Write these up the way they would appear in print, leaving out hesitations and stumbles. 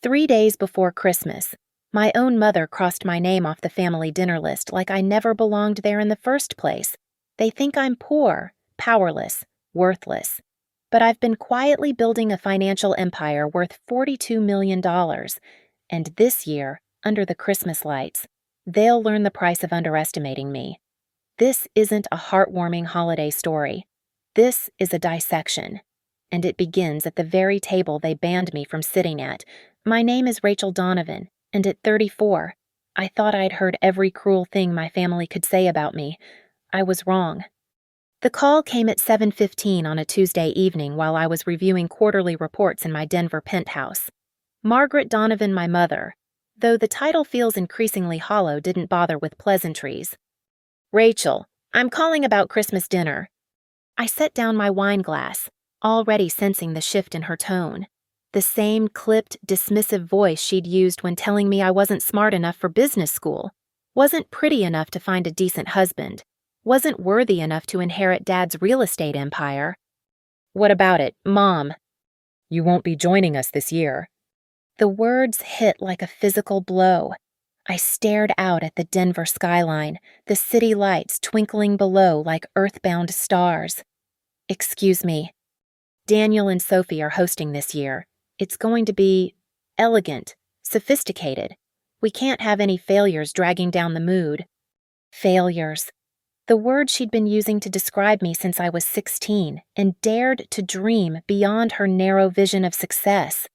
3 days before Christmas, my own mother crossed my name off the family dinner list like I never belonged there in the first place. They think I'm poor, powerless, worthless. But I've been quietly building a financial empire worth $42 million. And this year, under the Christmas lights, they'll learn the price of underestimating me. This isn't a heartwarming holiday story. This is a dissection. And it begins at the very table they banned me from sitting at. My name is Rachel Donovan, and at 34, I thought I'd heard every cruel thing my family could say about me. I was wrong. The call came at 7:15 on a Tuesday evening while I was reviewing quarterly reports in my Denver penthouse. Margaret Donovan, my mother, though the title feels increasingly hollow, didn't bother with pleasantries. "Rachel, I'm calling about Christmas dinner." I set down my wine glass, already sensing the shift in her tone. The same clipped, dismissive voice she'd used when telling me I wasn't smart enough for business school, wasn't pretty enough to find a decent husband, wasn't worthy enough to inherit Dad's real estate empire. "What about it, Mom?" "You won't be joining us this year." The words hit like a physical blow. I stared out at the Denver skyline, the city lights twinkling below like earthbound stars. "Excuse me. Daniel and Sophie are hosting this year. It's going to be elegant, sophisticated. We can't have any failures dragging down the mood." Failures. The word she'd been using to describe me since I was 16 and dared to dream beyond her narrow vision of success.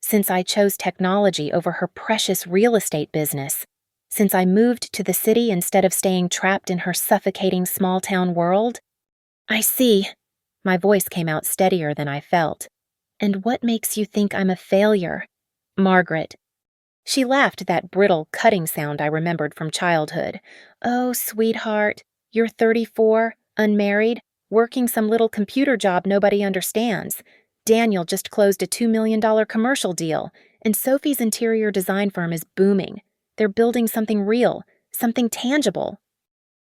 Since I chose technology over her precious real estate business. Since I moved to the city instead of staying trapped in her suffocating small-town world. "I see." My voice came out steadier than I felt. "And what makes you think I'm a failure?" "Margaret." She laughed, that brittle, cutting sound I remembered from childhood. "Oh, sweetheart, you're 34, unmarried, working some little computer job nobody understands. Daniel just closed a $2 million commercial deal, and Sophie's interior design firm is booming. They're building something real, something tangible."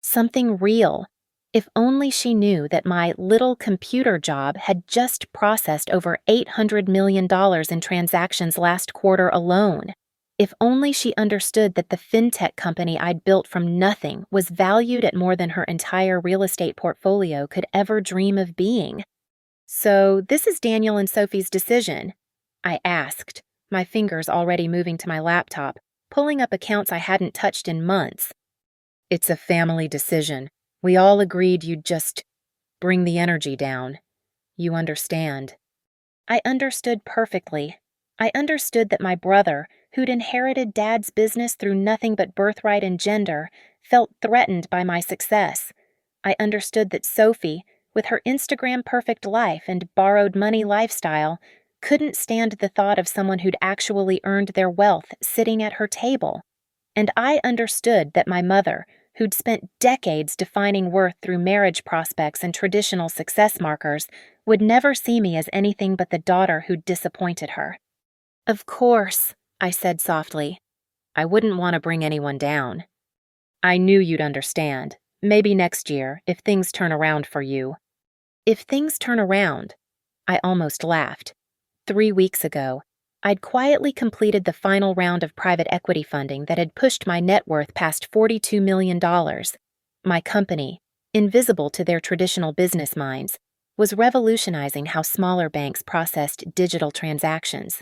Something real. If only she knew that my little computer job had just processed over $800 million in transactions last quarter alone. If only she understood that the fintech company I'd built from nothing was valued at more than her entire real estate portfolio could ever dream of being. "So this is Daniel and Sophie's decision?" I asked, my fingers already moving to my laptop, pulling up accounts I hadn't touched in months. "It's a family decision. We all agreed you'd just bring the energy down. You understand." I understood perfectly. I understood that my brother, who'd inherited Dad's business through nothing but birthright and gender, felt threatened by my success. I understood that Sophie, with her Instagram-perfect life and borrowed money lifestyle, couldn't stand the thought of someone who'd actually earned their wealth sitting at her table. And I understood that my mother, who'd spent decades defining worth through marriage prospects and traditional success markers, would never see me as anything but the daughter who'd disappointed her. "Of course," I said softly. "I wouldn't want to bring anyone down." "I knew you'd understand. Maybe next year, if things turn around for you." If things turn around, I almost laughed. 3 weeks ago, I'd quietly completed the final round of private equity funding that had pushed my net worth past $42 million. My company, invisible to their traditional business minds, was revolutionizing how smaller banks processed digital transactions.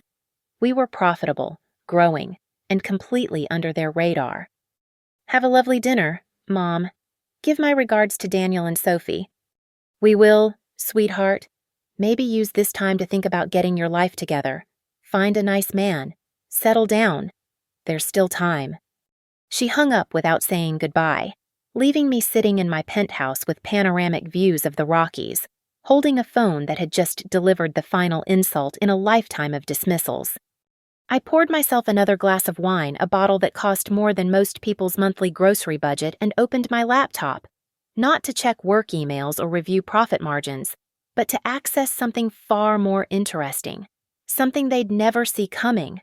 We were profitable, growing, and completely under their radar. "Have a lovely dinner, Mom. Give my regards to Daniel and Sophie." "We will, sweetheart. Maybe use this time to think about getting your life together. Find a nice man. Settle down. There's still time." She hung up without saying goodbye, leaving me sitting in my penthouse with panoramic views of the Rockies, holding a phone that had just delivered the final insult in a lifetime of dismissals. I poured myself another glass of wine, a bottle that cost more than most people's monthly grocery budget, and opened my laptop. Not to check work emails or review profit margins, but to access something far more interesting, something they'd never see coming.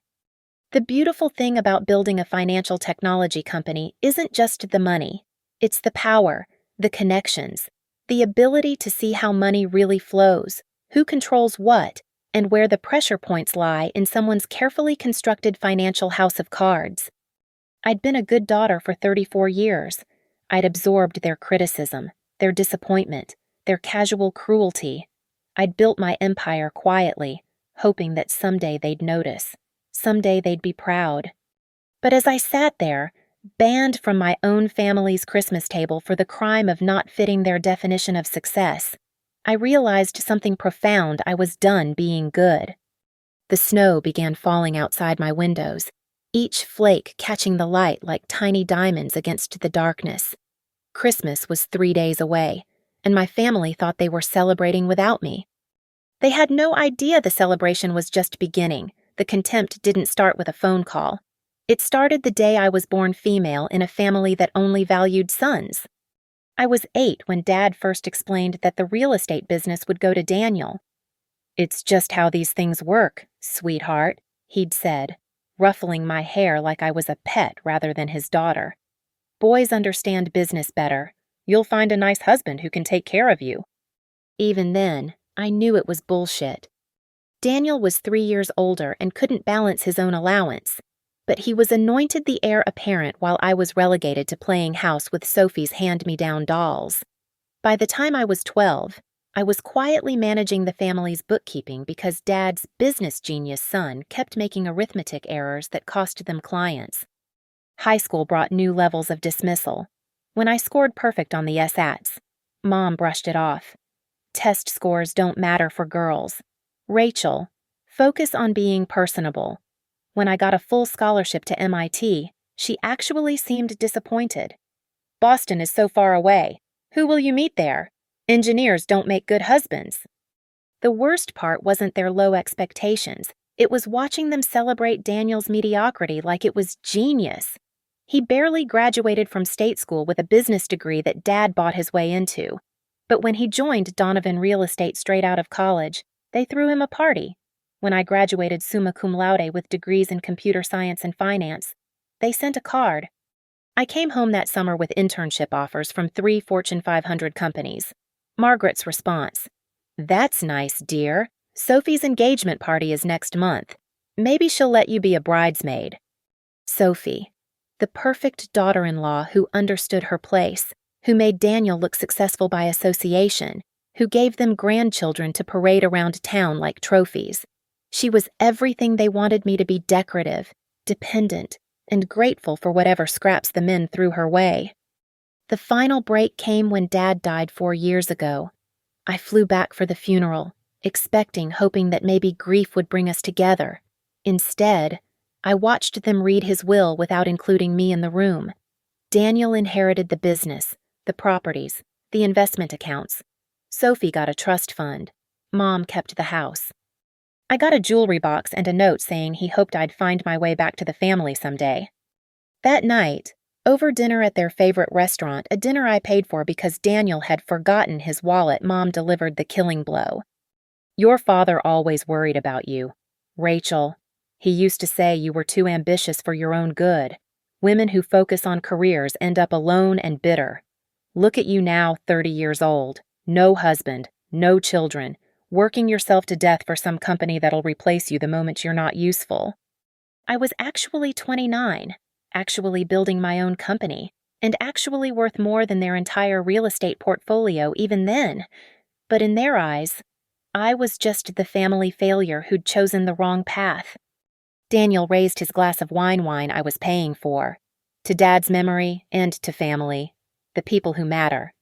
The beautiful thing about building a financial technology company isn't just the money. It's the power, the connections, the ability to see how money really flows, who controls what, and where the pressure points lie in someone's carefully constructed financial house of cards. I'd been a good daughter for 34 years. I'd absorbed their criticism, their disappointment, their casual cruelty. I'd built my empire quietly, hoping that someday they'd notice. Someday they'd be proud. But as I sat there, banned from my own family's Christmas table for the crime of not fitting their definition of success, I realized something profound. I was done being good. The snow began falling outside my windows, each flake catching the light like tiny diamonds against the darkness. Christmas was 3 days away, and my family thought they were celebrating without me. They had no idea the celebration was just beginning. The contempt didn't start with a phone call. It started the day I was born female in a family that only valued sons. I was 8 when Dad first explained that the real estate business would go to Daniel. "It's just how these things work, sweetheart," he'd said, ruffling my hair like I was a pet rather than his daughter. "Boys understand business better. You'll find a nice husband who can take care of you." Even then, I knew it was bullshit. Daniel was 3 years older and couldn't balance his own allowance, but he was anointed the heir apparent while I was relegated to playing house with Sophie's hand-me-down dolls. By the time I was 12, I was quietly managing the family's bookkeeping because Dad's business genius son kept making arithmetic errors that cost them clients. High school brought new levels of dismissal. When I scored perfect on the SATs, Mom brushed it off. "Test scores don't matter for girls. Rachel, focus on being personable." When I got a full scholarship to MIT, she actually seemed disappointed. "Boston is so far away. Who will you meet there? Engineers don't make good husbands." The worst part wasn't their low expectations. It was watching them celebrate Daniel's mediocrity like it was genius. He barely graduated from state school with a business degree that Dad bought his way into. But when he joined Donovan Real Estate straight out of college, they threw him a party. When I graduated summa cum laude with degrees in computer science and finance, they sent a card. I came home that summer with internship offers from 3 Fortune 500 companies. Margaret's response: "That's nice, dear. Sophie's engagement party is next month. Maybe she'll let you be a bridesmaid." Sophie, the perfect daughter-in-law who understood her place, who made Daniel look successful by association, who gave them grandchildren to parade around town like trophies. She was everything they wanted me to be: decorative, dependent, and grateful for whatever scraps the men threw her way. The final break came when Dad died 4 years ago. I flew back for the funeral, hoping that maybe grief would bring us together. Instead, I watched them read his will without including me in the room. Daniel inherited the business, the properties, the investment accounts. Sophie got a trust fund. Mom kept the house. I got a jewelry box and a note saying he hoped I'd find my way back to the family someday. That night, over dinner at their favorite restaurant, a dinner I paid for because Daniel had forgotten his wallet, Mom delivered the killing blow. "Your father always worried about you, Rachel. He used to say you were too ambitious for your own good. Women who focus on careers end up alone and bitter. Look at you now, 30 years old. No husband, no children, working yourself to death for some company that'll replace you the moment you're not useful." I was actually 29, actually building my own company, and actually worth more than their entire real estate portfolio even then. But in their eyes, I was just the family failure who'd chosen the wrong path. Daniel raised his glass of wine I was paying for. To Dad's memory and to family, the people who matter.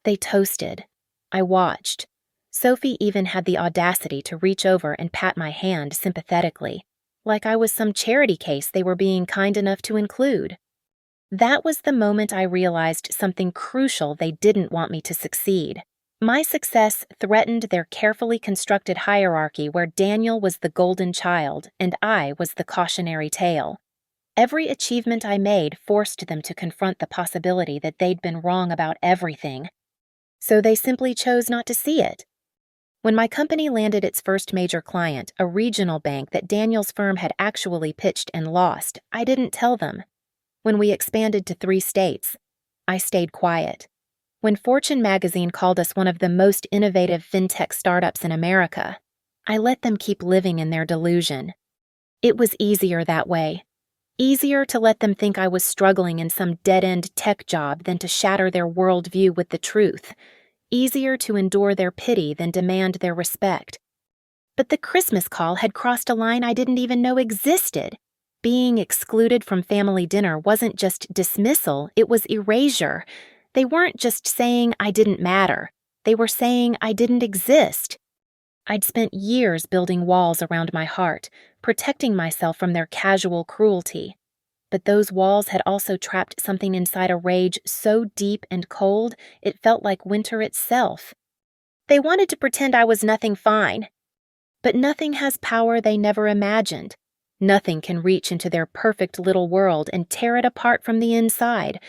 They toasted. I watched. Sophie even had the audacity to reach over and pat my hand sympathetically, like I was some charity case they were being kind enough to include. That was the moment I realized something crucial: they didn't want me to succeed. My success threatened their carefully constructed hierarchy where Daniel was the golden child and I was the cautionary tale. Every achievement I made forced them to confront the possibility that they'd been wrong about everything. So they simply chose not to see it. When my company landed its first major client, a regional bank that Daniel's firm had actually pitched and lost, I didn't tell them. When we expanded to 3 states, I stayed quiet. When Fortune magazine called us one of the most innovative fintech startups in America, I let them keep living in their delusion. It was easier that way. Easier to let them think I was struggling in some dead-end tech job than to shatter their worldview with the truth. Easier to endure their pity than demand their respect. But the Christmas call had crossed a line I didn't even know existed. Being excluded from family dinner wasn't just dismissal, it was erasure. They weren't just saying I didn't matter. They were saying I didn't exist. I'd spent years building walls around my heart, protecting myself from their casual cruelty. But those walls had also trapped something inside a rage so deep and cold it felt like winter itself. They wanted to pretend I was nothing fine. But nothing has power they never imagined. Nothing can reach into their perfect little world and tear it apart from the inside.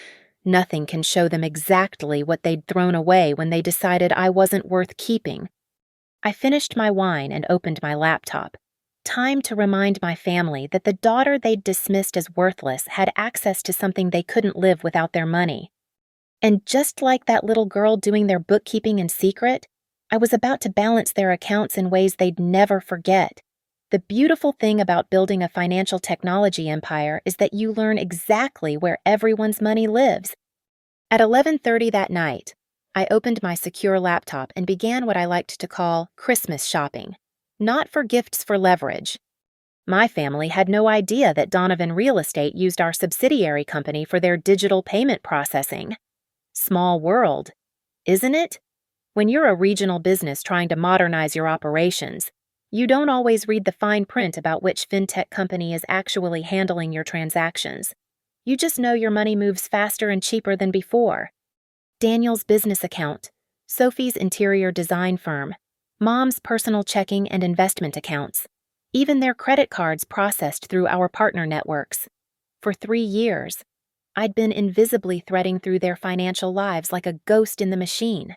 Nothing can show them exactly what they'd thrown away when they decided I wasn't worth keeping. I finished my wine and opened my laptop. Time to remind my family that the daughter they'd dismissed as worthless had access to something they couldn't live without their money. And just like that little girl doing their bookkeeping in secret, I was about to balance their accounts in ways they'd never forget. The beautiful thing about building a financial technology empire is that you learn exactly where everyone's money lives. At 11:30 that night, I opened my secure laptop and began what I liked to call Christmas shopping, not for gifts for leverage. My family had no idea that Donovan Real Estate used our subsidiary company for their digital payment processing. Small world, isn't it? When you're a regional business trying to modernize your operations, you don't always read the fine print about which fintech company is actually handling your transactions. You just know your money moves faster and cheaper than before. Daniel's business account, Sophie's interior design firm, Mom's personal checking and investment accounts, even their credit cards processed through our partner networks. For 3 years, I'd been invisibly threading through their financial lives like a ghost in the machine.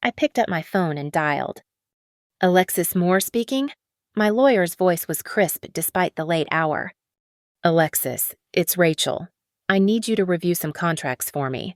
I picked up my phone and dialed. Alexis Moore speaking? My lawyer's voice was crisp despite the late hour. Alexis, it's Rachel. I need you to review some contracts for me.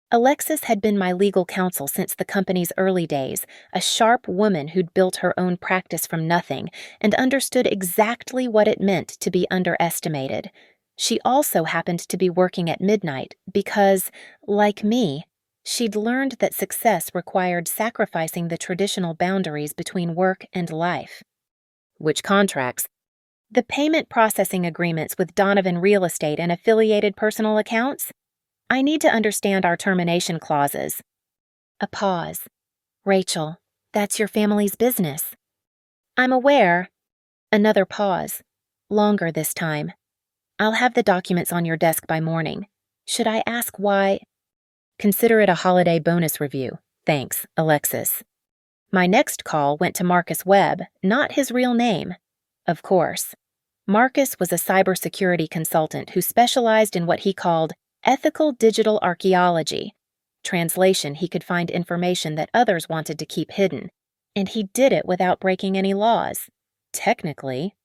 Alexis had been my legal counsel since the company's early days, a sharp woman who'd built her own practice from nothing and understood exactly what it meant to be underestimated. She also happened to be working at midnight because, like me, she'd learned that success required sacrificing the traditional boundaries between work and life. Which contracts? The payment processing agreements with Donovan Real Estate and affiliated personal accounts? I need to understand our termination clauses. A pause. Rachel, that's your family's business. I'm aware. Another pause. Longer this time. I'll have the documents on your desk by morning. Should I ask why? Consider it a holiday bonus review. Thanks, Alexis. My next call went to Marcus Webb, not his real name. Of course. Marcus was a cybersecurity consultant who specialized in what he called ethical digital archaeology. Translation, he could find information that others wanted to keep hidden, and he did it without breaking any laws. Technically.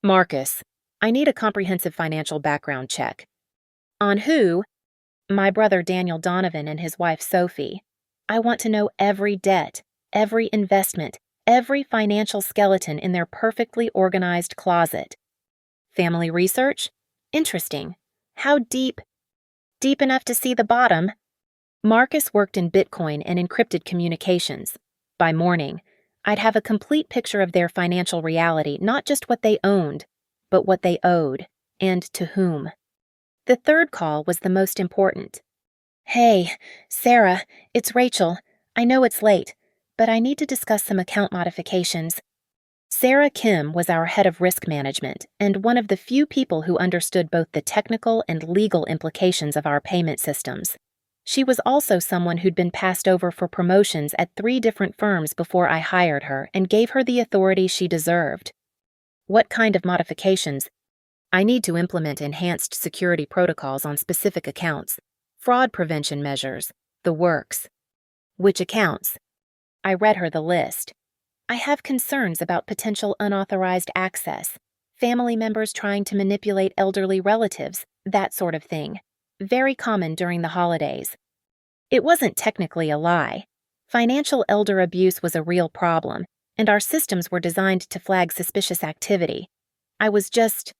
Marcus, I need a comprehensive financial background check. On who? My brother Daniel Donovan and his wife Sophie. I want to know every debt, every investment, every financial skeleton in their perfectly organized closet. Family research? Interesting. How deep? Deep enough to see the bottom? Marcus worked in Bitcoin and encrypted communications. By morning, I'd have a complete picture of their financial reality, not just what they owned, but what they owed, and to whom. The third call was the most important. Hey, Sarah, it's Rachel. I know it's late, but I need to discuss some account modifications. Sarah Kim was our head of risk management and one of the few people who understood both the technical and legal implications of our payment systems. She was also someone who'd been passed over for promotions at 3 different firms before I hired her and gave her the authority she deserved. What kind of modifications? I need to implement enhanced security protocols on specific accounts, fraud prevention measures, the works. Which accounts? I read her the list. I have concerns about potential unauthorized access, family members trying to manipulate elderly relatives, that sort of thing. Very common during the holidays. It wasn't technically a lie. Financial elder abuse was a real problem, and our systems were designed to flag suspicious activity. I was just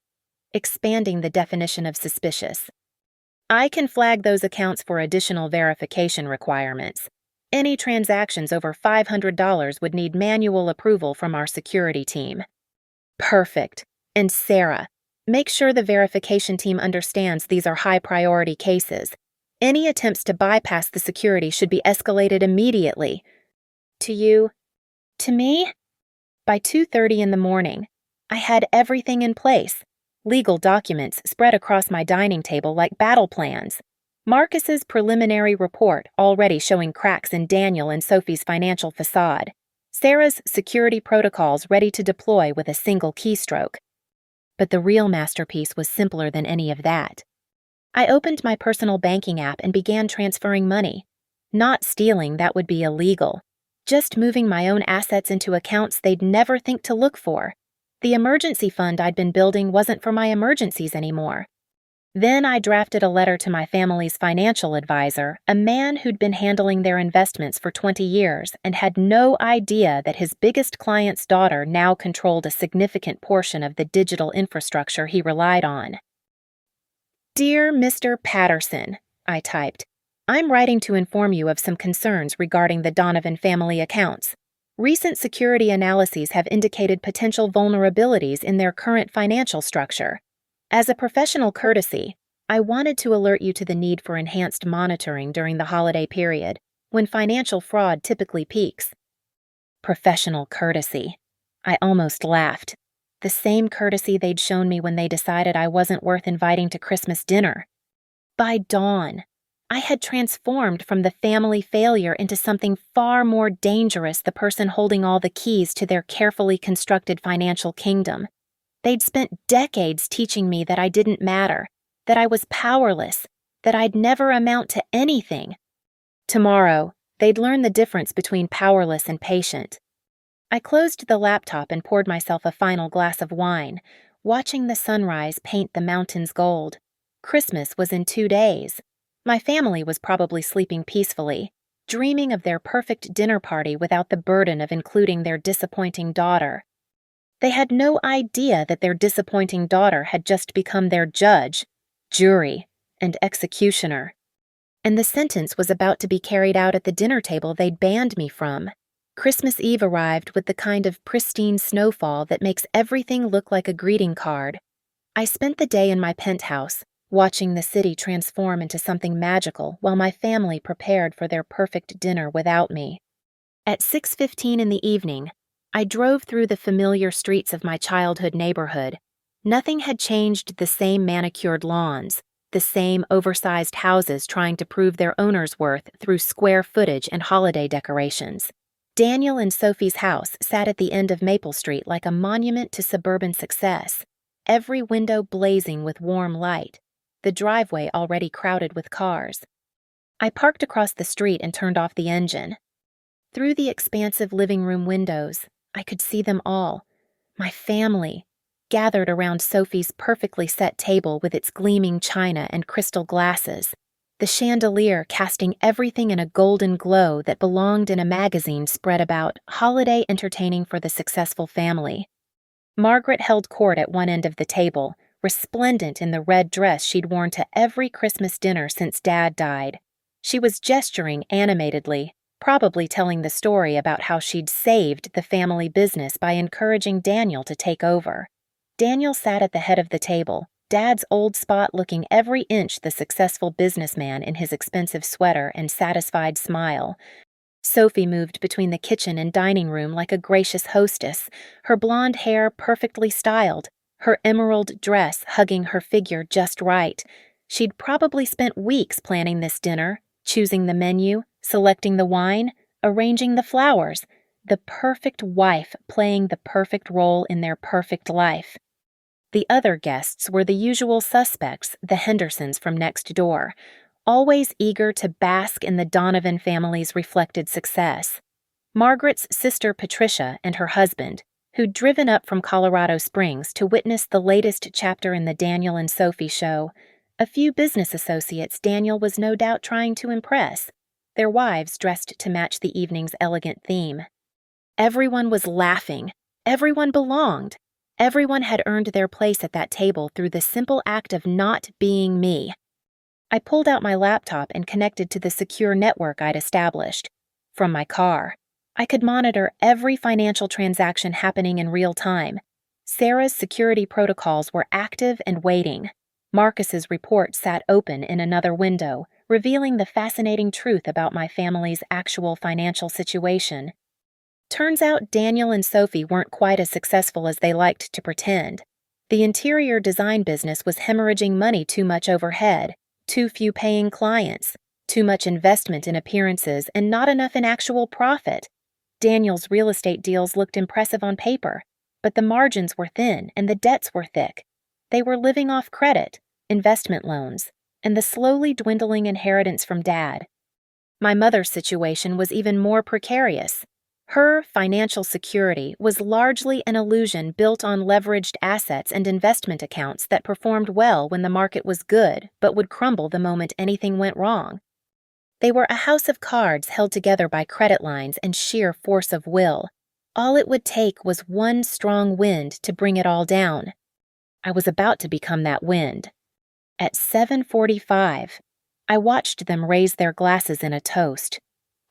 expanding the definition of suspicious. I can flag those accounts for additional verification requirements. Any transactions over $500 would need manual approval from our security team. Perfect. And Sarah, make sure the verification team understands these are high-priority cases. Any attempts to bypass the security should be escalated immediately. To you? To me? By 2:30 in the morning, I had everything in place. Legal documents spread across my dining table like battle plans. Marcus's preliminary report already showing cracks in Daniel and Sophie's financial facade. Sarah's security protocols ready to deploy with a single keystroke. But the real masterpiece was simpler than any of that. I opened my personal banking app and began transferring money. Not stealing, that would be illegal. Just moving my own assets into accounts they'd never think to look for. The emergency fund I'd been building wasn't for my emergencies anymore. Then I drafted a letter to my family's financial advisor, a man who'd been handling their investments for 20 years and had no idea that his biggest client's daughter now controlled a significant portion of the digital infrastructure he relied on. Dear Mr. Patterson, I typed, I'm writing to inform you of some concerns regarding the Donovan family accounts. Recent security analyses have indicated potential vulnerabilities in their current financial structure. As a professional courtesy, I wanted to alert you to the need for enhanced monitoring during the holiday period, when financial fraud typically peaks. Professional courtesy. I almost laughed. The same courtesy they'd shown me when they decided I wasn't worth inviting to Christmas dinner. By dawn, I had transformed from the family failure into something far more dangerous, the person holding all the keys to their carefully constructed financial kingdom. They'd spent decades teaching me that I didn't matter, that I was powerless, that I'd never amount to anything. Tomorrow, they'd learn the difference between powerless and patient. I closed the laptop and poured myself a final glass of wine, watching the sunrise paint the mountains gold. Christmas was in 2 days. My family was probably sleeping peacefully, dreaming of their perfect dinner party without the burden of including their disappointing daughter. They had no idea that their disappointing daughter had just become their judge, jury, and executioner. And the sentence was about to be carried out at the dinner table they'd banned me from. Christmas Eve arrived with the kind of pristine snowfall that makes everything look like a greeting card. I spent the day in my penthouse, watching the city transform into something magical while my family prepared for their perfect dinner without me. At 6:15 in the evening, I drove through the familiar streets of my childhood neighborhood. Nothing had changed: the same manicured lawns, the same oversized houses trying to prove their owner's worth through square footage and holiday decorations. Daniel and Sophie's house sat at the end of Maple Street like a monument to suburban success, every window blazing with warm light, the driveway already crowded with cars. I parked across the street and turned off the engine. Through the expansive living room windows, I could see them all, my family, gathered around Sophie's perfectly set table with its gleaming china and crystal glasses, the chandelier casting everything in a golden glow that belonged in a magazine spread about holiday entertaining for the successful family. Margaret held court at one end of the table, resplendent in the red dress she'd worn to every Christmas dinner since Dad died. She was gesturing animatedly, probably telling the story about how she'd saved the family business by encouraging Daniel to take over. Daniel sat at the head of the table, Dad's old spot looking every inch the successful businessman in his expensive sweater and satisfied smile. Sophie moved between the kitchen and dining room like a gracious hostess, her blonde hair perfectly styled, her emerald dress hugging her figure just right. She'd probably spent weeks planning this dinner, choosing the menu, selecting the wine, arranging the flowers, the perfect wife playing the perfect role in their perfect life. The other guests were the usual suspects, the Hendersons from next door, always eager to bask in the Donovan family's reflected success. Margaret's sister Patricia and her husband, who'd driven up from Colorado Springs to witness the latest chapter in the Daniel and Sophie show, a few business associates Daniel was no doubt trying to impress, their wives dressed to match the evening's elegant theme. Everyone was laughing. Everyone belonged. Everyone had earned their place at that table through the simple act of not being me. I pulled out my laptop and connected to the secure network I'd established. From my car, I could monitor every financial transaction happening in real time. Sarah's security protocols were active and waiting. Marcus's report sat open in another window, revealing the fascinating truth about my family's actual financial situation. Turns out Daniel and Sophie weren't quite as successful as they liked to pretend. The interior design business was hemorrhaging money too much overhead, too few paying clients, too much investment in appearances, and not enough in actual profit. Daniel's real estate deals looked impressive on paper, but the margins were thin and the debts were thick. They were living off credit, investment loans, and the slowly dwindling inheritance from Dad. My mother's situation was even more precarious. Her financial security was largely an illusion built on leveraged assets and investment accounts that performed well when the market was good but would crumble the moment anything went wrong. They were a house of cards held together by credit lines and sheer force of will. All it would take was one strong wind to bring it all down. I was about to become that wind. At 7:45, I watched them raise their glasses in a toast.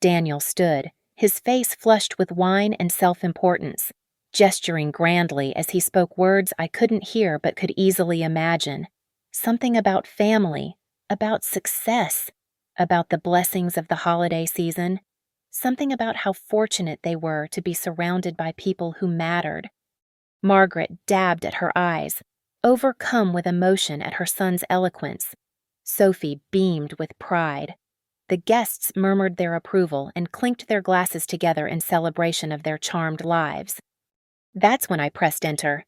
Daniel stood, his face flushed with wine and self-importance, gesturing grandly as he spoke words I couldn't hear but could easily imagine. Something about family, about success, about the blessings of the holiday season, something about how fortunate they were to be surrounded by people who mattered. Margaret dabbed at her eyes, overcome with emotion at her son's eloquence. Sophie beamed with pride. The guests murmured their approval and clinked their glasses together in celebration of their charmed lives. That's when I pressed enter.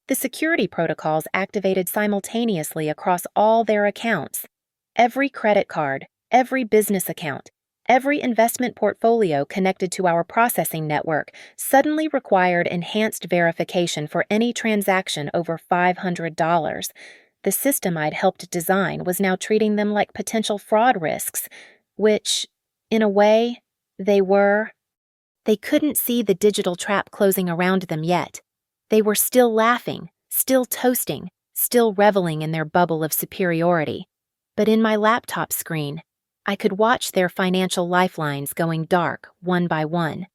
The security protocols activated simultaneously across all their accounts. Every credit card, every business account, every investment portfolio connected to our processing network suddenly required enhanced verification for any transaction over $500. The system I'd helped design was now treating them like potential fraud risks, which, in a way, they were. They couldn't see the digital trap closing around them yet. They were still laughing, still toasting, still reveling in their bubble of superiority. But in my laptop screen, I could watch their financial lifelines going dark one by one.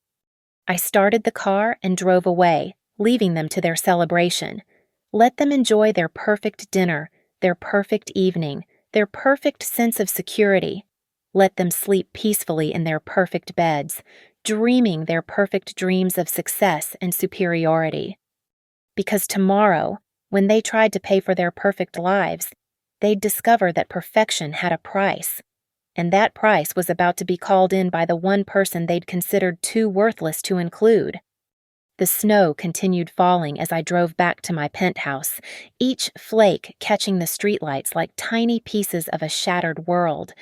I started the car and drove away, leaving them to their celebration. Let them enjoy their perfect dinner, their perfect evening, their perfect sense of security. Let them sleep peacefully in their perfect beds, dreaming their perfect dreams of success and superiority. Because tomorrow, when they tried to pay for their perfect lives, they'd discover that perfection had a price, and that price was about to be called in by the one person they'd considered too worthless to include. The snow continued falling as I drove back to my penthouse, each flake catching the streetlights like tiny pieces of a shattered world.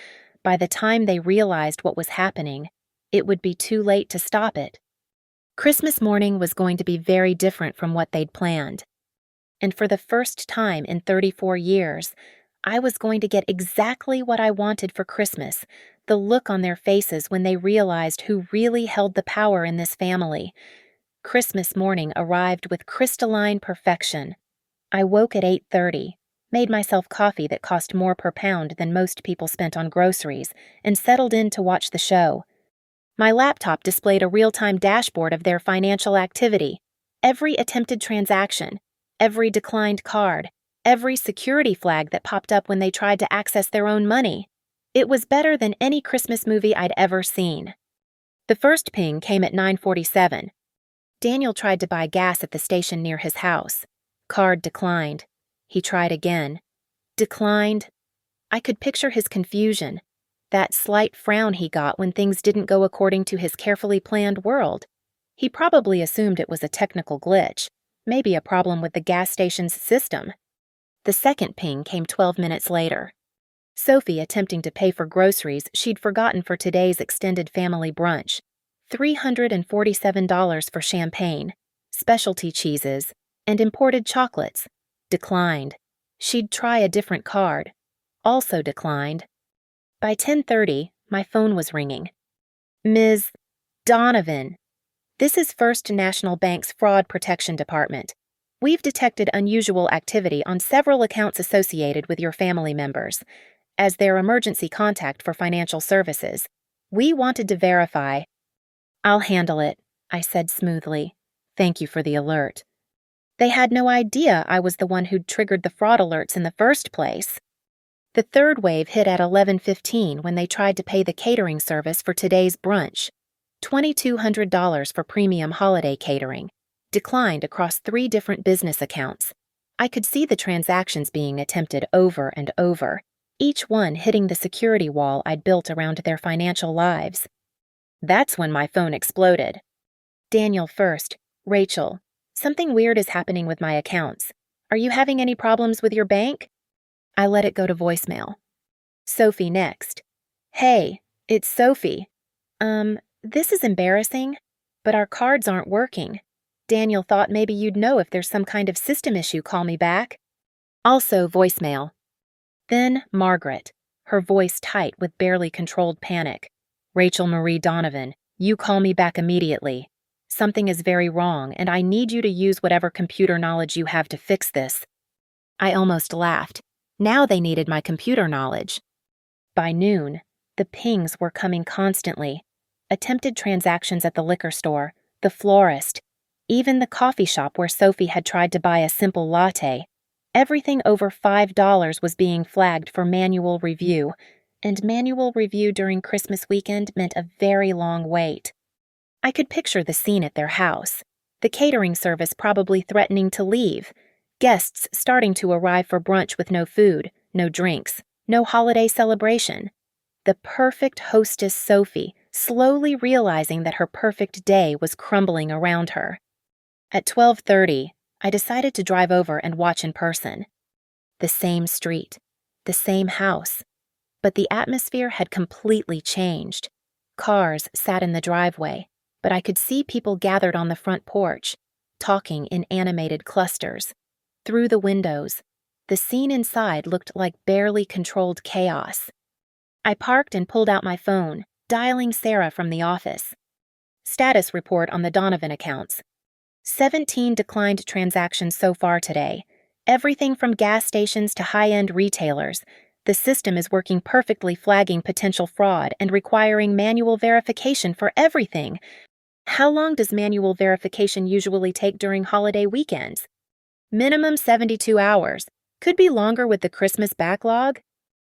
By the time they realized what was happening, it would be too late to stop it. Christmas morning was going to be very different from what they'd planned. And for the first time in 34 years, I was going to get exactly what I wanted for Christmas, the look on their faces when they realized who really held the power in this family. Christmas morning arrived with crystalline perfection. I woke at 8:30, made myself coffee that cost more per pound than most people spent on groceries, and settled in to watch the show. My laptop displayed a real-time dashboard of their financial activity, every attempted transaction, every declined card, every security flag that popped up when they tried to access their own money. It was better than any Christmas movie I'd ever seen. The first ping came at 9:47. Daniel tried to buy gas at the station near his house. Card declined. He tried again. Declined. I could picture his confusion, that slight frown he got when things didn't go according to his carefully planned world. He probably assumed it was a technical glitch, maybe a problem with the gas station's system. The second ping came 12 minutes later. Sophie attempting to pay for groceries she'd forgotten for today's extended family brunch. $347 for champagne, specialty cheeses, and imported chocolates. Declined. She'd try a different card. Also declined. By 10:30, my phone was ringing. Ms. Donovan. This is First National Bank's Fraud Protection Department. We've detected unusual activity on several accounts associated with your family members. As their emergency contact for financial services, we wanted to verify. I'll handle it, I said smoothly. Thank you for the alert. They had no idea I was the one who'd triggered the fraud alerts in the first place. The third wave hit at 11:15 when they tried to pay the catering service for today's brunch. $2,200 for premium holiday catering, declined across 3 different business accounts. I could see the transactions being attempted over and over, each one hitting the security wall I'd built around their financial lives. That's when my phone exploded. Daniel first. Rachel, something weird is happening with my accounts. Are you having any problems with your bank? I let it go to voicemail. Sophie next. Hey, it's Sophie. This is embarrassing, but our cards aren't working. Daniel thought maybe you'd know if there's some kind of system issue. Call me back. Also voicemail. Then Margaret, her voice tight with barely controlled panic. Rachel Marie Donovan, you call me back immediately. Something is very wrong, and I need you to use whatever computer knowledge you have to fix this. I almost laughed. Now they needed my computer knowledge. By noon, the pings were coming constantly. Attempted transactions at the liquor store, the florist, even the coffee shop where Sophie had tried to buy a simple latte. Everything over $5 was being flagged for manual review, and manual review during Christmas weekend meant a very long wait. I could picture the scene at their house, the catering service probably threatening to leave, guests starting to arrive for brunch with no food, no drinks, no holiday celebration. The perfect hostess Sophie, slowly realizing that her perfect day was crumbling around her. At 12:30, I decided to drive over and watch in person. The same street, the same house, but the atmosphere had completely changed. Cars sat in the driveway, but I could see people gathered on the front porch, talking in animated clusters. Through the windows, the scene inside looked like barely controlled chaos. I parked and pulled out my phone, dialing Sarah from the office. Status report on the Donovan accounts. 17 declined transactions so far today. Everything from gas stations to high-end retailers. The system is working perfectly, flagging potential fraud and requiring manual verification for everything. How long does manual verification usually take during holiday weekends? Minimum 72 hours. Could be longer with the Christmas backlog.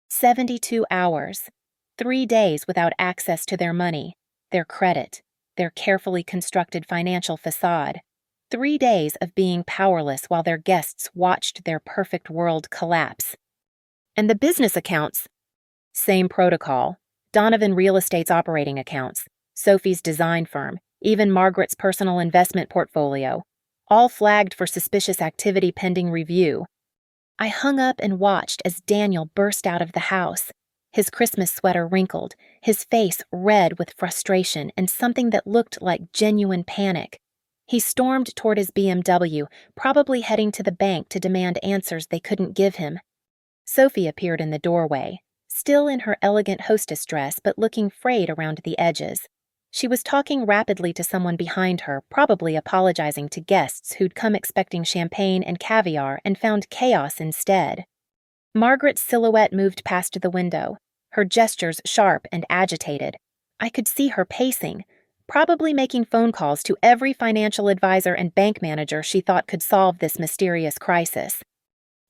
72 hours. 3 days without access to their money, their credit, their carefully constructed financial facade. 3 days of being powerless while their guests watched their perfect world collapse. And the business accounts? Same protocol. Donovan Real Estate's operating accounts, Sophie's design firm, even Margaret's personal investment portfolio, all flagged for suspicious activity pending review. I hung up and watched as Daniel burst out of the house, his Christmas sweater wrinkled, his face red with frustration and something that looked like genuine panic. He stormed toward his BMW, probably heading to the bank to demand answers they couldn't give him. Sophie appeared in the doorway, still in her elegant hostess dress but looking frayed around the edges. She was talking rapidly to someone behind her, probably apologizing to guests who'd come expecting champagne and caviar and found chaos instead. Margaret's silhouette moved past the window, her gestures sharp and agitated. I could see her pacing, probably making phone calls to every financial advisor and bank manager she thought could solve this mysterious crisis.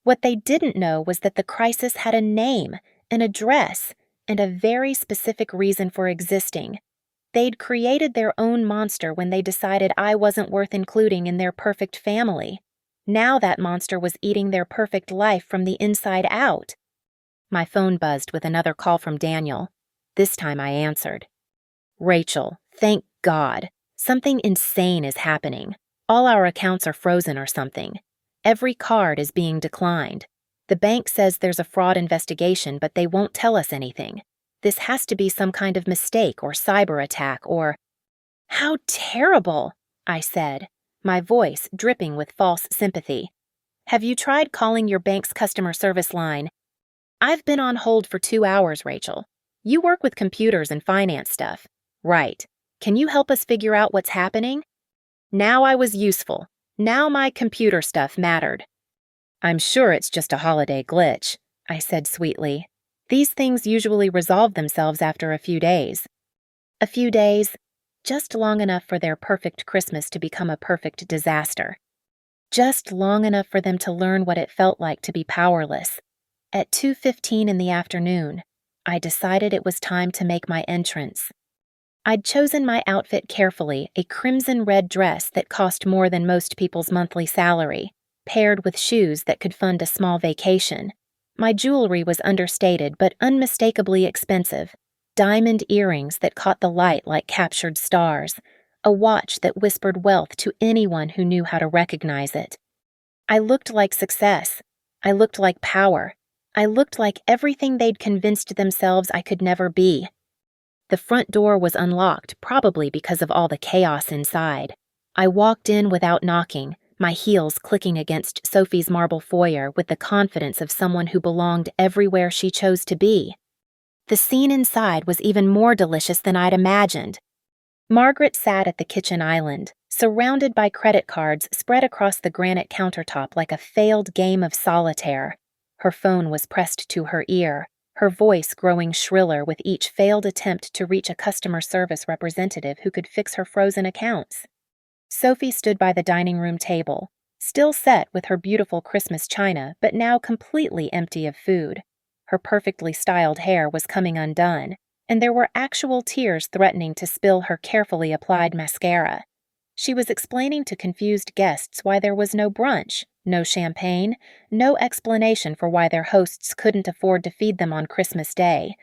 What they didn't know was that the crisis had a name, an address, and a very specific reason for existing. They'd created their own monster when they decided I wasn't worth including in their perfect family. Now that monster was eating their perfect life from the inside out. My phone buzzed with another call from Daniel. This time I answered. Rachel, thank God. Something insane is happening. All our accounts are frozen or something. Every card is being declined. The bank says there's a fraud investigation, but they won't tell us anything. This has to be some kind of mistake or cyber attack or... How terrible, I said, my voice dripping with false sympathy. Have you tried calling your bank's customer service line? I've been on hold for 2 hours, Rachel. You work with computers and finance stuff. Right. Can you help us figure out what's happening? Now I was useful. Now my computer stuff mattered. I'm sure it's just a holiday glitch, I said sweetly. These things usually resolve themselves after a few days. A few days, just long enough for their perfect Christmas to become a perfect disaster. Just long enough for them to learn what it felt like to be powerless. At 2:15 in the afternoon, I decided it was time to make my entrance. I'd chosen my outfit carefully, a crimson-red dress that cost more than most people's monthly salary, paired with shoes that could fund a small vacation. My jewelry was understated but unmistakably expensive. Diamond earrings that caught the light like captured stars, a watch that whispered wealth to anyone who knew how to recognize it. I looked like success. I looked like power. I looked like everything they'd convinced themselves I could never be. The front door was unlocked, probably because of all the chaos inside. I walked in without knocking, my heels clicking against Sophie's marble foyer with the confidence of someone who belonged everywhere she chose to be. The scene inside was even more delicious than I'd imagined. Margaret sat at the kitchen island, surrounded by credit cards spread across the granite countertop like a failed game of solitaire. Her phone was pressed to her ear, her voice growing shriller with each failed attempt to reach a customer service representative who could fix her frozen accounts. Sophie stood by the dining room table, still set with her beautiful Christmas china, but now completely empty of food. Her perfectly styled hair was coming undone, and there were actual tears threatening to spill her carefully applied mascara. She was explaining to confused guests why there was no brunch, no champagne, no explanation for why their hosts couldn't afford to feed them on Christmas Day.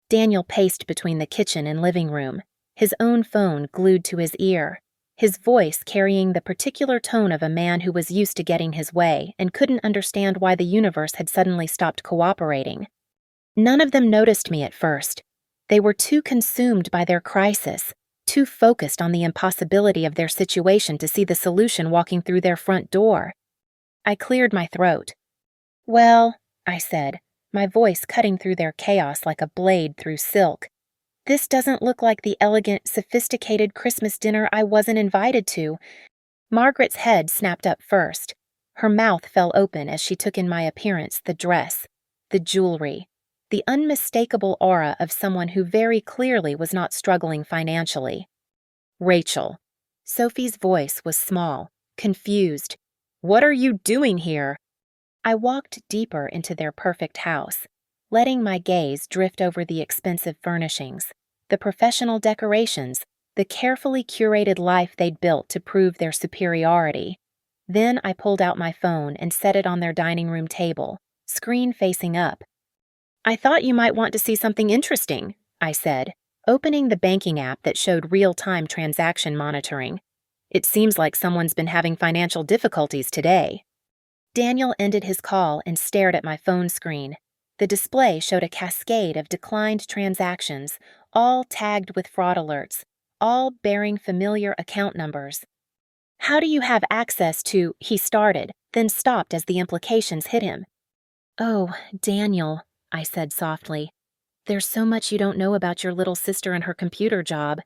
Daniel paced between the kitchen and living room, his own phone glued to his ear, his voice carrying the particular tone of a man who was used to getting his way and couldn't understand why the universe had suddenly stopped cooperating. None of them noticed me at first. They were too consumed by their crisis, too focused on the impossibility of their situation to see the solution walking through their front door. I cleared my throat. "Well," I said, my voice cutting through their chaos like a blade through silk, "this doesn't look like the elegant, sophisticated Christmas dinner I wasn't invited to." Margaret's head snapped up first. Her mouth fell open as she took in my appearance, the dress, the jewelry, the unmistakable aura of someone who very clearly was not struggling financially. "Rachel." Sophie's voice was small, confused. "What are you doing here?" I walked deeper into their perfect house, letting my gaze drift over the expensive furnishings, the professional decorations, the carefully curated life they'd built to prove their superiority. Then I pulled out my phone and set it on their dining room table, screen facing up. "I thought you might want to see something interesting," I said, opening the banking app that showed real-time transaction monitoring. "It seems like someone's been having financial difficulties today." Daniel ended his call and stared at my phone screen. The display showed a cascade of declined transactions, all tagged with fraud alerts, all bearing familiar account numbers. "How do you have access to—" he started, then stopped as the implications hit him. "Oh, Daniel," I said softly. "There's so much you don't know about your little sister and her computer job."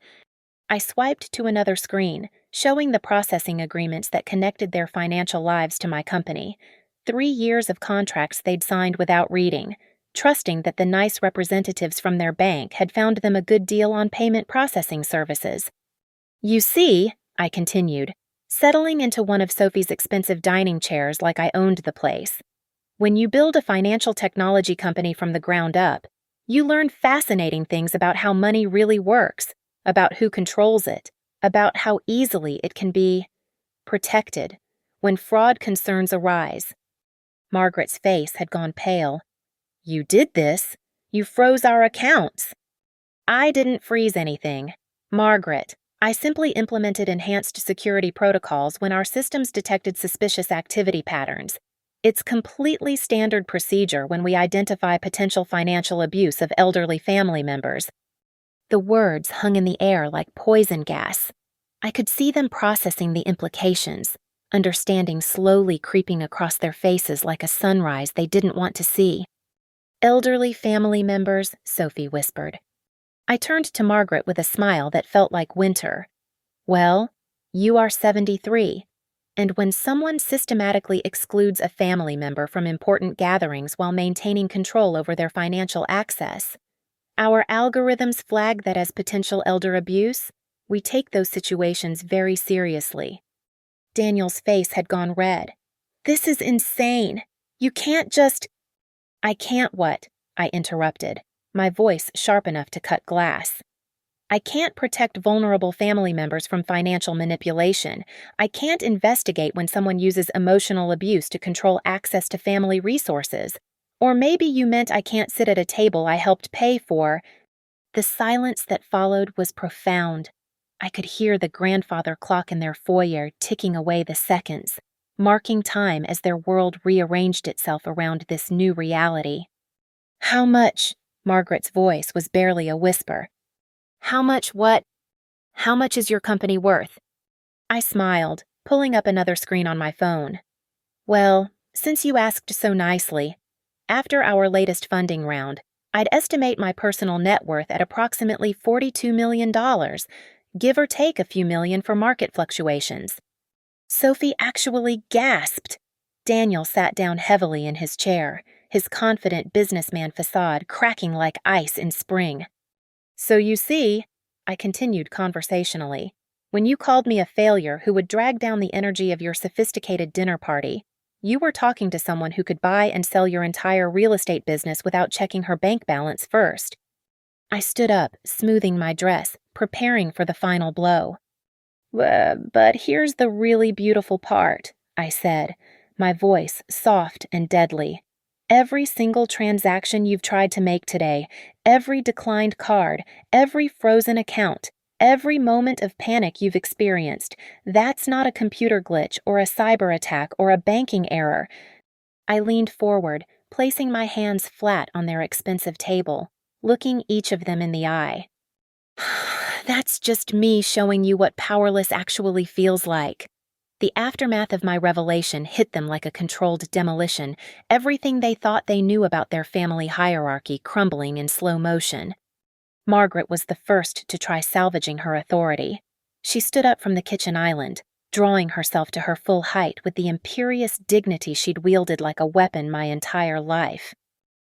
I swiped to another screen, showing the processing agreements that connected their financial lives to my company. 3 years of contracts they'd signed without reading, trusting that the nice representatives from their bank had found them a good deal on payment processing services. "You see," I continued, settling into one of Sophie's expensive dining chairs like I owned the place. "When you build a financial technology company from the ground up, you learn fascinating things about how money really works, about who controls it, about how easily it can be protected when fraud concerns arise." Margaret's face had gone pale. "You did this? You froze our accounts." "I didn't freeze anything. Margaret, I simply implemented enhanced security protocols when our systems detected suspicious activity patterns. It's completely standard procedure when we identify potential financial abuse of elderly family members." The words hung in the air like poison gas. I could see them processing the implications, understanding slowly creeping across their faces like a sunrise they didn't want to see. "Elderly family members," Sophie whispered. I turned to Margaret with a smile that felt like winter. Well, you are 73. And when someone systematically excludes a family member from important gatherings while maintaining control over their financial access, our algorithms flag that as potential elder abuse. We take those situations very seriously. Daniel's face had gone red. This is insane. You can't just— I can't what? I interrupted, my voice sharp enough to cut glass. I can't protect vulnerable family members from financial manipulation. I can't investigate when someone uses emotional abuse to control access to family resources. Or maybe you meant I can't sit at a table I helped pay for. The silence that followed was profound. I could hear the grandfather clock in their foyer ticking away the seconds, marking time as their world rearranged itself around this new reality. How much? Margaret's voice was barely a whisper. How much what? How much is your company worth? I smiled, pulling up another screen on my phone. Well, since you asked so nicely, after our latest funding round, I'd estimate my personal net worth at approximately $42 million, give or take a few million for market fluctuations. Sophie actually gasped. Daniel sat down heavily in his chair, his confident businessman facade cracking like ice in spring. So you see, I continued conversationally, when you called me a failure who would drag down the energy of your sophisticated dinner party, you were talking to someone who could buy and sell your entire real estate business without checking her bank balance first. I stood up, smoothing my dress, preparing for the final blow. But here's the really beautiful part, I said, my voice soft and deadly. Every single transaction you've tried to make today, every declined card, every frozen account, every moment of panic you've experienced, that's not a computer glitch or a cyber attack or a banking error. I leaned forward, placing my hands flat on their expensive table, looking each of them in the eye. That's just me showing you what powerless actually feels like. The aftermath of my revelation hit them like a controlled demolition, everything they thought they knew about their family hierarchy crumbling in slow motion. Margaret was the first to try salvaging her authority. She stood up from the kitchen island, drawing herself to her full height with the imperious dignity she'd wielded like a weapon my entire life.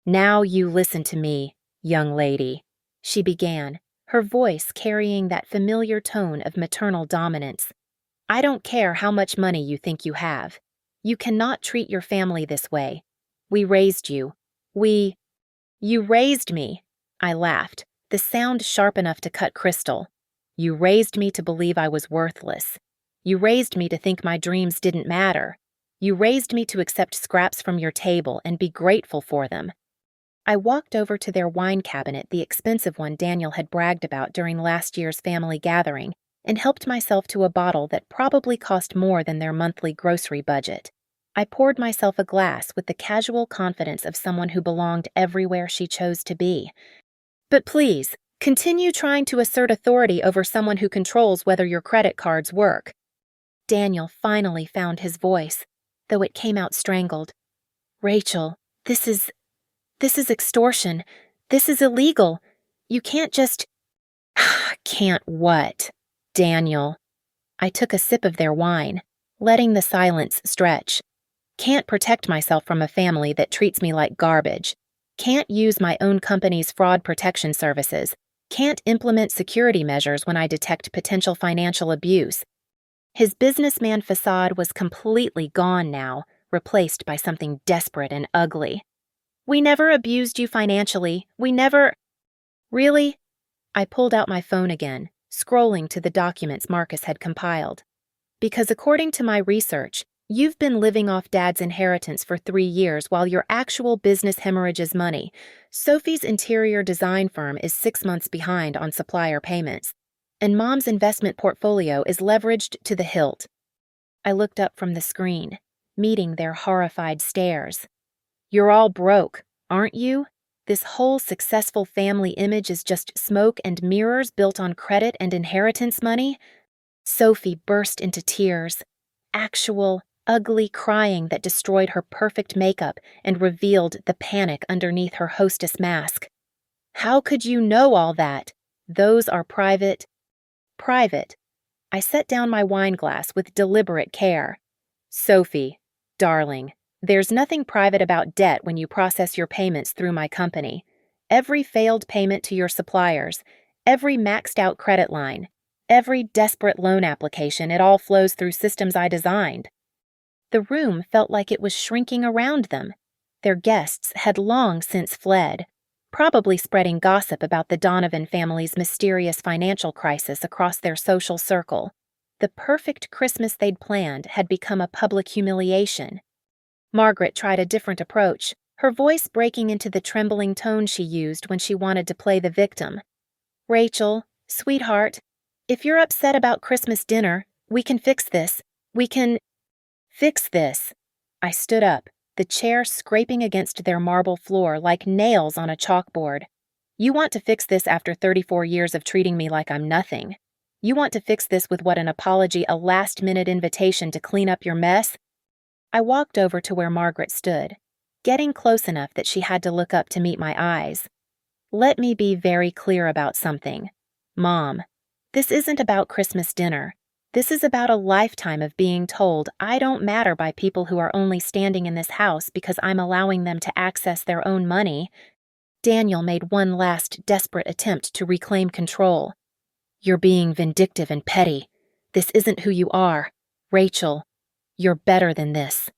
Now you listen to me, young lady, she began, her voice carrying that familiar tone of maternal dominance. I don't care how much money you think you have. You cannot treat your family this way. We raised you. You raised me. I laughed, the sound sharp enough to cut crystal. You raised me to believe I was worthless. You raised me to think my dreams didn't matter. You raised me to accept scraps from your table and be grateful for them. I walked over to their wine cabinet, the expensive one Daniel had bragged about during last year's family gathering, and helped myself to a bottle that probably cost more than their monthly grocery budget. I poured myself a glass with the casual confidence of someone who belonged everywhere she chose to be. But please, continue trying to assert authority over someone who controls whether your credit cards work. Daniel finally found his voice, though it came out strangled. Rachel, this is extortion. This is illegal. You can't just— Can't what? Daniel. I took a sip of their wine, letting the silence stretch. Can't protect myself from a family that treats me like garbage. Can't use my own company's fraud protection services. Can't implement security measures when I detect potential financial abuse. His businessman facade was completely gone now, replaced by something desperate and ugly. We never abused you financially. We never— Really? I pulled out my phone again, scrolling to the documents Marcus had compiled. Because according to my research, you've been living off Dad's inheritance for 3 years while your actual business hemorrhages money. Sophie's interior design firm is 6 months behind on supplier payments, and Mom's investment portfolio is leveraged to the hilt. I looked up from the screen, meeting their horrified stares. You're all broke, aren't you? This whole successful family image is just smoke and mirrors built on credit and inheritance money? Sophie burst into tears, actual, ugly crying that destroyed her perfect makeup and revealed the panic underneath her hostess mask. How could you know all that? Those are private. Private. I set down my wine glass with deliberate care. Sophie, darling, there's nothing private about debt when you process your payments through my company. Every failed payment to your suppliers, every maxed out credit line, every desperate loan application, it all flows through systems I designed. The room felt like it was shrinking around them. Their guests had long since fled, probably spreading gossip about the Donovan family's mysterious financial crisis across their social circle. The perfect Christmas they'd planned had become a public humiliation. Margaret tried a different approach, her voice breaking into the trembling tone she used when she wanted to play the victim. Rachel, sweetheart, if you're upset about Christmas dinner, we can fix this. We can fix this. I stood up, the chair scraping against their marble floor like nails on a chalkboard. You want to fix this after 34 years of treating me like I'm nothing. You want to fix this with what, an apology, a last-minute invitation to clean up your mess? I walked over to where Margaret stood, getting close enough that she had to look up to meet my eyes. Let me be very clear about something. Mom, this isn't about Christmas dinner. This is about a lifetime of being told I don't matter by people who are only standing in this house because I'm allowing them to access their own money. Daniel made one last desperate attempt to reclaim control. You're being vindictive and petty. This isn't who you are. Rachel, you're better than this.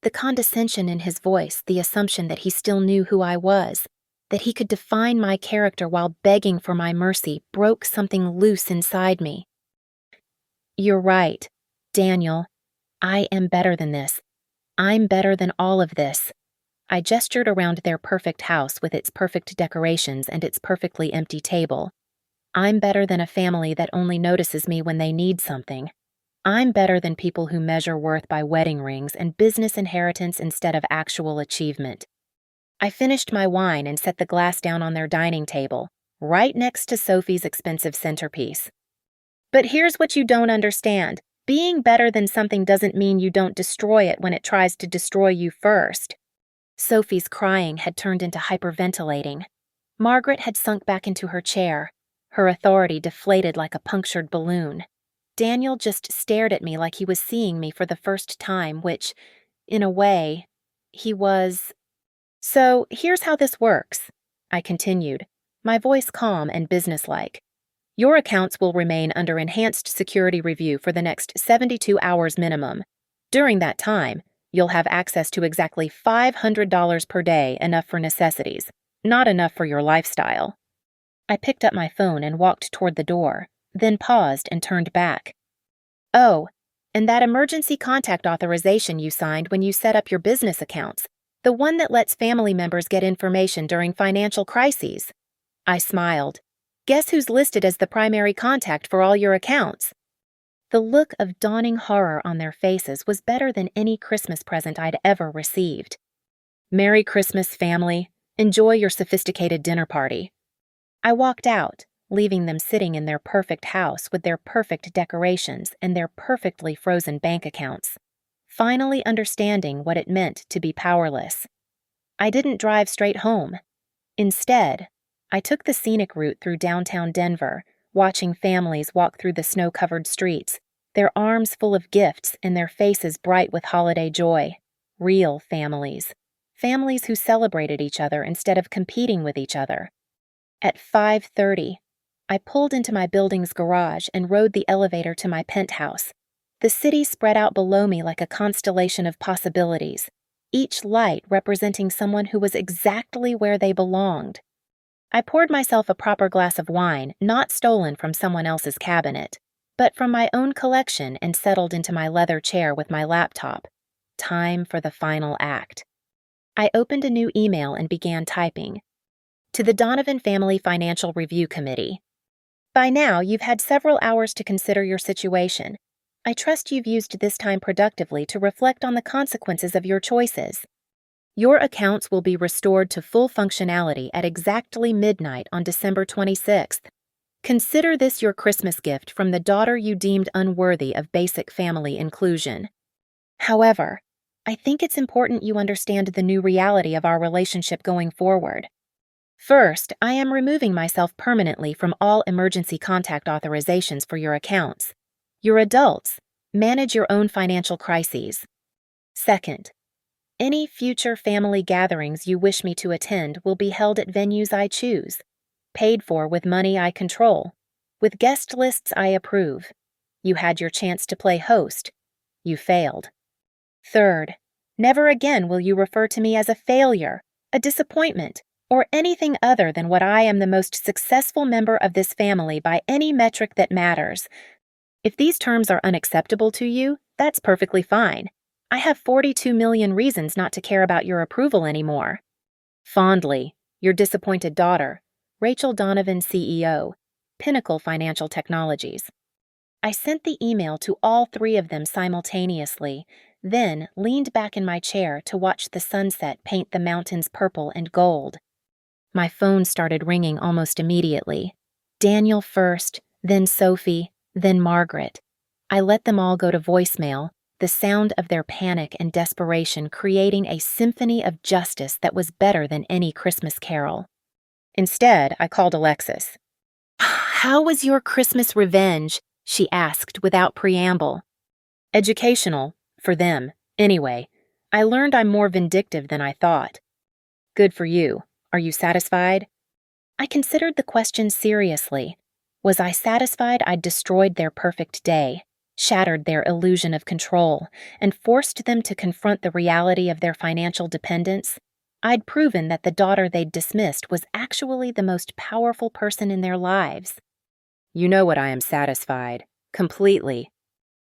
The condescension in his voice, the assumption that he still knew who I was, that he could define my character while begging for my mercy, broke something loose inside me. You're right, Daniel. I am better than this. I'm better than all of this. I gestured around their perfect house with its perfect decorations and its perfectly empty table. I'm better than a family that only notices me when they need something. I'm better than people who measure worth by wedding rings and business inheritance instead of actual achievement. I finished my wine and set the glass down on their dining table, right next to Sophie's expensive centerpiece. But here's what you don't understand. Being better than something doesn't mean you don't destroy it when it tries to destroy you first. Sophie's crying had turned into hyperventilating. Margaret had sunk back into her chair, her authority deflated like a punctured balloon. Daniel just stared at me like he was seeing me for the first time, which, in a way, he was. So here's how this works, I continued, my voice calm and businesslike. Your accounts will remain under enhanced security review for the next 72 hours minimum. During that time, you'll have access to exactly $500 per day, enough for necessities, not enough for your lifestyle. I picked up my phone and walked toward the door, then paused and turned back. Oh, and that emergency contact authorization you signed when you set up your business accounts, the one that lets family members get information during financial crises. I smiled. Guess who's listed as the primary contact for all your accounts? The look of dawning horror on their faces was better than any Christmas present I'd ever received. Merry Christmas, family. Enjoy your sophisticated dinner party. I walked out, leaving them sitting in their perfect house with their perfect decorations and their perfectly frozen bank accounts, finally understanding what it meant to be powerless. I didn't drive straight home. Instead, I took the scenic route through downtown Denver, watching families walk through the snow-covered streets, their arms full of gifts and their faces bright with holiday joy. Real families. Families who celebrated each other instead of competing with each other. At 5:30, I pulled into my building's garage and rode the elevator to my penthouse. The city spread out below me like a constellation of possibilities, each light representing someone who was exactly where they belonged. I poured myself a proper glass of wine, not stolen from someone else's cabinet, but from my own collection, and settled into my leather chair with my laptop. Time for the final act. I opened a new email and began typing. To the Donovan Family Financial Review Committee. By now, you've had several hours to consider your situation. I trust you've used this time productively to reflect on the consequences of your choices. Your accounts will be restored to full functionality at exactly midnight on December 26th. Consider this your Christmas gift from the daughter you deemed unworthy of basic family inclusion. However, I think it's important you understand the new reality of our relationship going forward. First, I am removing myself permanently from all emergency contact authorizations for your accounts. You're adults. Manage your own financial crises. Second, any future family gatherings you wish me to attend will be held at venues I choose, paid for with money I control, with guest lists I approve. You had your chance to play host. You failed. Third, never again will you refer to me as a failure, a disappointment, or anything other than what I am the most successful member of this family by any metric that matters. If these terms are unacceptable to you, that's perfectly fine. I have 42 million reasons not to care about your approval anymore. Fondly, your disappointed daughter, Rachel Donovan, CEO, Pinnacle Financial Technologies. I sent the email to all three of them simultaneously, then leaned back in my chair to watch the sunset paint the mountains purple and gold. My phone started ringing almost immediately. Daniel first, then Sophie, then Margaret. I let them all go to voicemail, the sound of their panic and desperation creating a symphony of justice that was better than any Christmas carol. Instead, I called Alexis. "How was your Christmas revenge?" she asked without preamble. "Educational, for them. Anyway, I learned I'm more vindictive than I thought." "Good for you. Are you satisfied?" I considered the question seriously. Was I satisfied I'd destroyed their perfect day, shattered their illusion of control, and forced them to confront the reality of their financial dependence? I'd proven that the daughter they'd dismissed was actually the most powerful person in their lives. "You know what I am satisfied. Completely."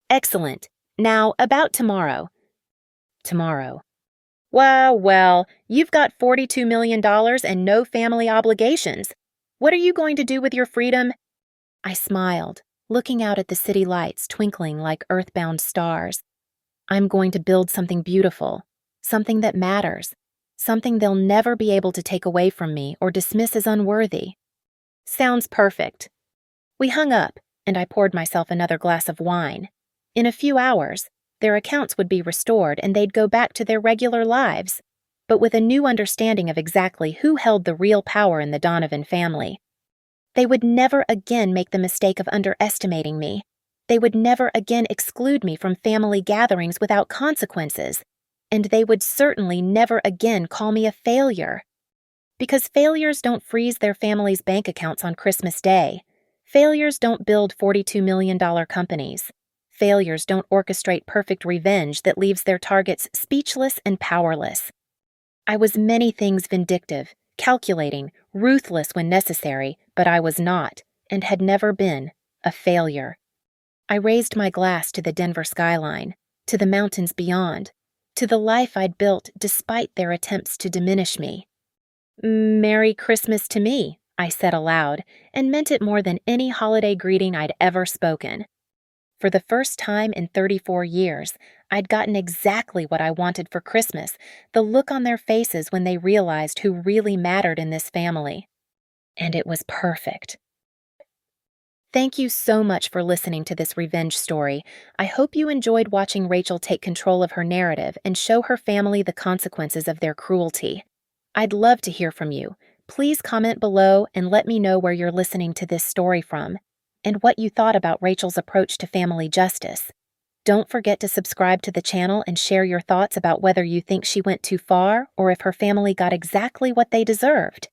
"Excellent. Now, about tomorrow." Tomorrow. Well, you've got $42 million and no family obligations. What are you going to do with your freedom?" I smiled, looking out at the city lights twinkling like earthbound stars. "I'm going to build something beautiful, something that matters, something they'll never be able to take away from me or dismiss as unworthy." "Sounds perfect." We hung up, and I poured myself another glass of wine. In a few hours, their accounts would be restored and they'd go back to their regular lives, but with a new understanding of exactly who held the real power in the Donovan family. They would never again make the mistake of underestimating me. They would never again exclude me from family gatherings without consequences, and they would certainly never again call me a failure. Because failures don't freeze their family's bank accounts on Christmas Day. Failures don't build $42 million companies. Failures don't orchestrate perfect revenge that leaves their targets speechless and powerless. I was many things vindictive, calculating, ruthless when necessary, but I was not, and had never been, a failure. I raised my glass to the Denver skyline, to the mountains beyond, to the life I'd built despite their attempts to diminish me. "Merry Christmas to me," I said aloud, and meant it more than any holiday greeting I'd ever spoken. For the first time in 34 years, I'd gotten exactly what I wanted for Christmas, the look on their faces when they realized who really mattered in this family. And it was perfect. Thank you so much for listening to this revenge story. I hope you enjoyed watching Rachel take control of her narrative and show her family the consequences of their cruelty. I'd love to hear from you. Please comment below and let me know where you're listening to this story from, and what you thought about Rachel's approach to family justice. Don't forget to subscribe to the channel and share your thoughts about whether you think she went too far or if her family got exactly what they deserved.